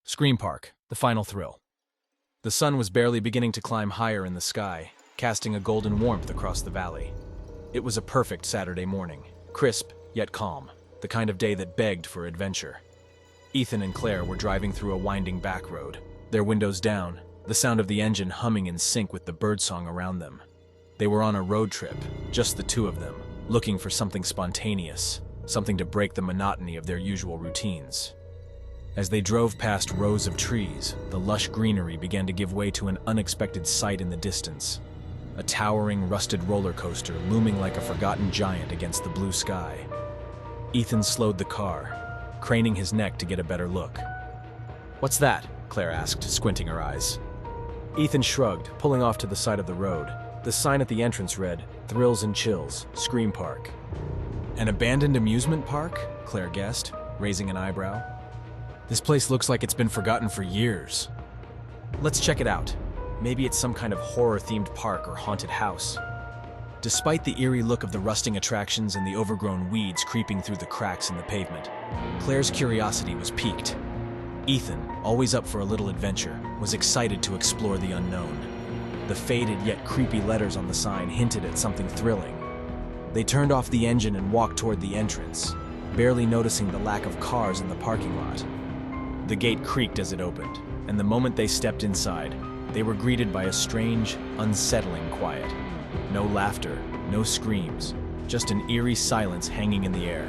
Scream Park, the final thrill. The sun was barely beginning to climb higher in the sky, casting a golden warmth across the valley. It was a perfect Saturday morning, crisp yet calm, the kind of day that begged for adventure. Ethan and Claire were driving through a winding back road, their windows down, the sound of the engine humming in sync with the birdsong around them. They were on a road trip, just the two of them, looking for something spontaneous, something to break the monotony of their usual routines. As they drove past rows of trees, the lush greenery began to give way to an unexpected sight in the distance. A towering, rusted roller coaster looming like a forgotten giant against the blue sky. Ethan slowed the car, craning his neck to get a better look. "What's that?" Claire asked, squinting her eyes. Ethan shrugged, pulling off to the side of the road. The sign at the entrance read, "Thrills and Chills, Scream Park." "An abandoned amusement park?" Claire guessed, raising an eyebrow. "This place looks like it's been forgotten for years." "Let's check it out. Maybe it's some kind of horror-themed park or haunted house." Despite the eerie look of the rusting attractions and the overgrown weeds creeping through the cracks in the pavement, Claire's curiosity was piqued. Ethan, always up for a little adventure, was excited to explore the unknown. The faded yet creepy letters on the sign hinted at something thrilling. They turned off the engine and walked toward the entrance, barely noticing the lack of cars in the parking lot. The gate creaked as it opened, and the moment they stepped inside, they were greeted by a strange, unsettling quiet. No laughter, no screams, just an eerie silence hanging in the air.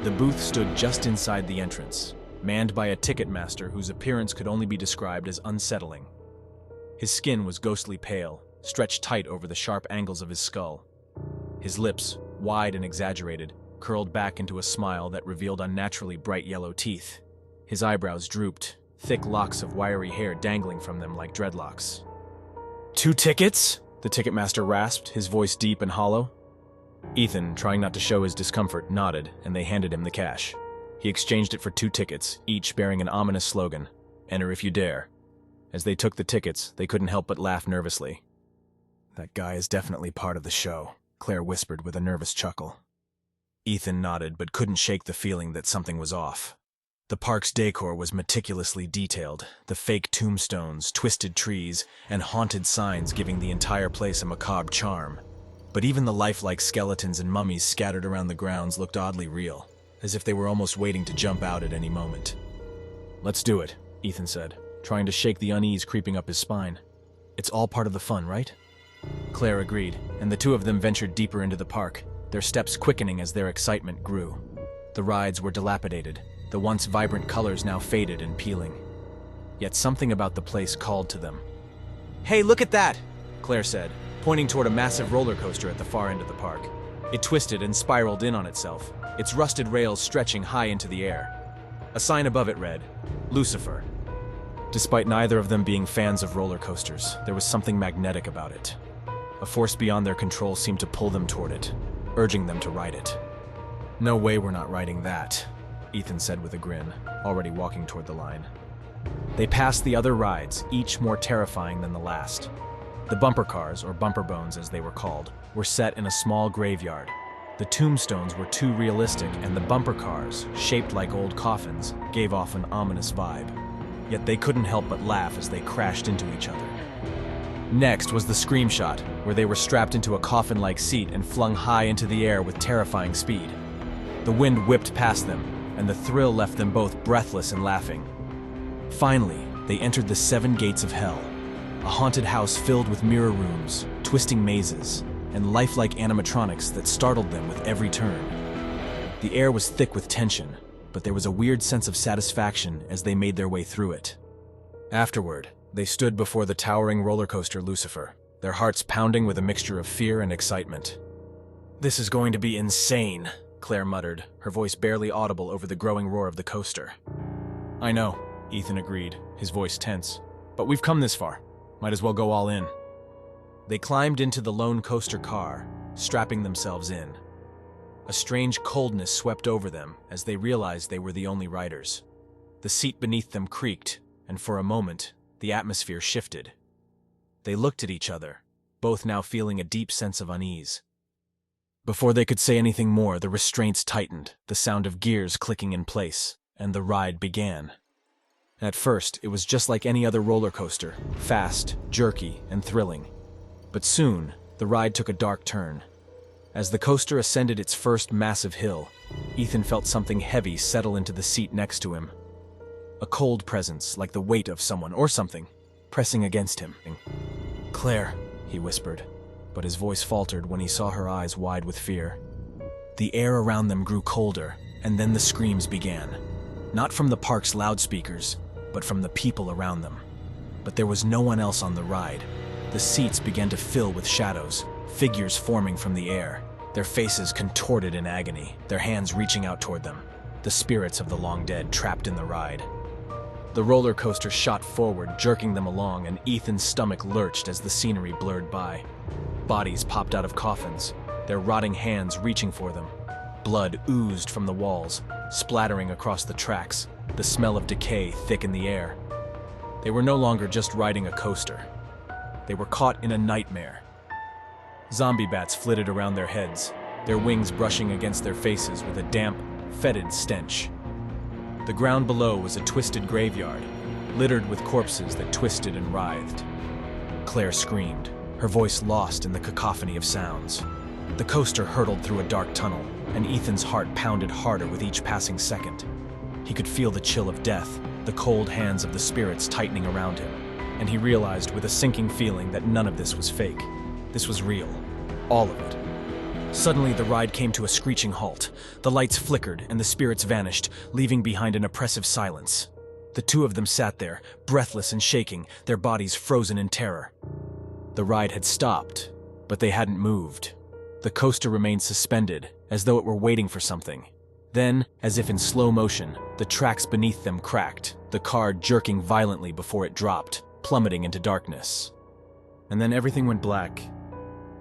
The booth stood just inside the entrance, manned by a ticket master whose appearance could only be described as unsettling. His skin was ghostly pale, stretched tight over the sharp angles of his skull. His lips, wide and exaggerated, curled back into a smile that revealed unnaturally bright yellow teeth. His eyebrows drooped, thick locks of wiry hair dangling from them like dreadlocks. "2 tickets?" the ticketmaster rasped, his voice deep and hollow. Ethan, trying not to show his discomfort, nodded, and they handed him the cash. He exchanged it for 2 tickets, each bearing an ominous slogan, "Enter if you dare." As they took the tickets, they couldn't help but laugh nervously. "That guy is definitely part of the show," Claire whispered with a nervous chuckle. Ethan nodded, but couldn't shake the feeling that something was off. The park's decor was meticulously detailed, the fake tombstones, twisted trees, and haunted signs giving the entire place a macabre charm. But even the lifelike skeletons and mummies scattered around the grounds looked oddly real, as if they were almost waiting to jump out at any moment. "Let's do it," Ethan said, trying to shake the unease creeping up his spine. "It's all part of the fun, right?" Claire agreed, and the two of them ventured deeper into the park, their steps quickening as their excitement grew. The rides were dilapidated, the once vibrant colors now faded and peeling. Yet something about the place called to them. "Hey, look at that!" Claire said, pointing toward a massive roller coaster at the far end of the park. It twisted and spiraled in on itself, its rusted rails stretching high into the air. A sign above it read, "Lucifer." Despite neither of them being fans of roller coasters, there was something magnetic about it. A force beyond their control seemed to pull them toward it, urging them to ride it. "No way we're not riding that," Ethan said with a grin, already walking toward the line. They passed the other rides, each more terrifying than the last. The bumper cars, or bumper bones as they were called, were set in a small graveyard. The tombstones were too realistic, and the bumper cars, shaped like old coffins, gave off an ominous vibe. Yet they couldn't help but laugh as they crashed into each other. Next was the scream shot, where they were strapped into a coffin-like seat and flung high into the air with terrifying speed. The wind whipped past them, and the thrill left them both breathless and laughing. Finally, they entered the 7 gates of hell, a haunted house filled with mirror rooms, twisting mazes, and lifelike animatronics that startled them with every turn. The air was thick with tension, but there was a weird sense of satisfaction as they made their way through it. Afterward, they stood before the towering roller coaster Lucifer, their hearts pounding with a mixture of fear and excitement. "This is going to be insane," Claire muttered, her voice barely audible over the growing roar of the coaster. "I know," Ethan agreed, his voice tense. "But we've come this far. Might as well go all in." They climbed into the lone coaster car, strapping themselves in. A strange coldness swept over them as they realized they were the only riders. The seat beneath them creaked, and for a moment, the atmosphere shifted. They looked at each other, both now feeling a deep sense of unease. Before they could say anything more, the restraints tightened, the sound of gears clicking in place, and the ride began. At first, it was just like any other roller coaster, fast, jerky, and thrilling. But soon, the ride took a dark turn. As the coaster ascended its first massive hill, Ethan felt something heavy settle into the seat next to him. A cold presence, like the weight of someone or something, pressing against him. "Claire," he whispered, but his voice faltered when he saw her eyes wide with fear. The air around them grew colder, and then the screams began. Not from the park's loudspeakers, but from the people around them. But there was no one else on the ride. The seats began to fill with shadows, figures forming from the air, their faces contorted in agony, their hands reaching out toward them, the spirits of the long dead trapped in the ride. The roller coaster shot forward, jerking them along, and Ethan's stomach lurched as the scenery blurred by. Bodies popped out of coffins, their rotting hands reaching for them. Blood oozed from the walls, splattering across the tracks, the smell of decay thick in the air. They were no longer just riding a coaster. They were caught in a nightmare. Zombie bats flitted around their heads, their wings brushing against their faces with a damp, fetid stench. The ground below was a twisted graveyard, littered with corpses that twisted and writhed. Claire screamed, her voice lost in the cacophony of sounds. The coaster hurtled through a dark tunnel, and Ethan's heart pounded harder with each passing second. He could feel the chill of death, the cold hands of the spirits tightening around him, and he realized with a sinking feeling that none of this was fake. This was real. All of it. Suddenly, the ride came to a screeching halt. The lights flickered, and the spirits vanished, leaving behind an oppressive silence. The two of them sat there, breathless and shaking, their bodies frozen in terror. The ride had stopped, but they hadn't moved. The coaster remained suspended, as though it were waiting for something. Then, as if in slow motion, the tracks beneath them cracked, the car jerking violently before it dropped, plummeting into darkness. And then everything went black.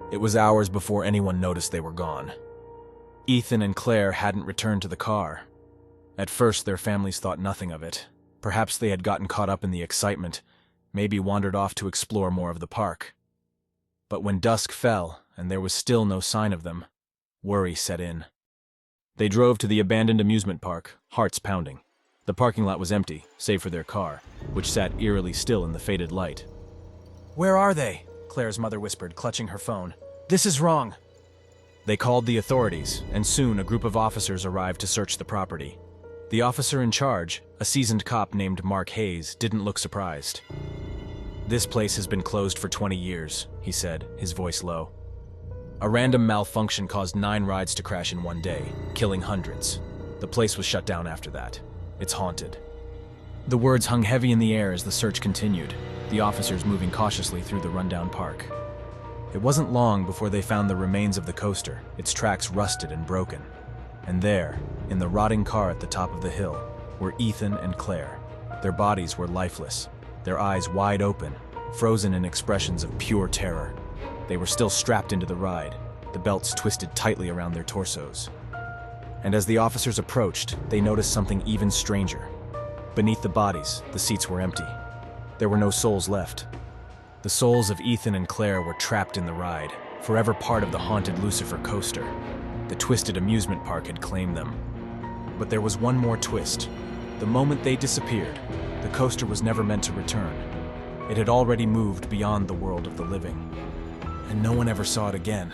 It was hours before anyone noticed they were gone. Ethan and Claire hadn't returned to the car. At first, their families thought nothing of it. Perhaps they had gotten caught up in the excitement, maybe wandered off to explore more of the park. But when dusk fell, and there was still no sign of them, worry set in. They drove to the abandoned amusement park, hearts pounding. The parking lot was empty, save for their car, which sat eerily still in the faded light. "Where are they?" Claire's mother whispered, clutching her phone. "This is wrong." They called the authorities, and soon a group of officers arrived to search the property. The officer in charge, a seasoned cop named Mark Hayes, didn't look surprised. "This place has been closed for 20 years, he said, his voice low. A random malfunction caused 9 rides to crash in one day, killing hundreds. The place was shut down after that. It's haunted." The words hung heavy in the air as the search continued, the officers moving cautiously through the rundown park. It wasn't long before they found the remains of the coaster, its tracks rusted and broken. And there, in the rotting car at the top of the hill, were Ethan and Claire. Their bodies were lifeless, their eyes wide open, frozen in expressions of pure terror. They were still strapped into the ride, the belts twisted tightly around their torsos. And as the officers approached, they noticed something even stranger. Beneath the bodies, the seats were empty. There were no souls left. The souls of Ethan and Claire were trapped in the ride, forever part of the haunted Lucifer coaster. The twisted amusement park had claimed them. But there was one more twist. The moment they disappeared, the coaster was never meant to return. It had already moved beyond the world of the living. And no one ever saw it again.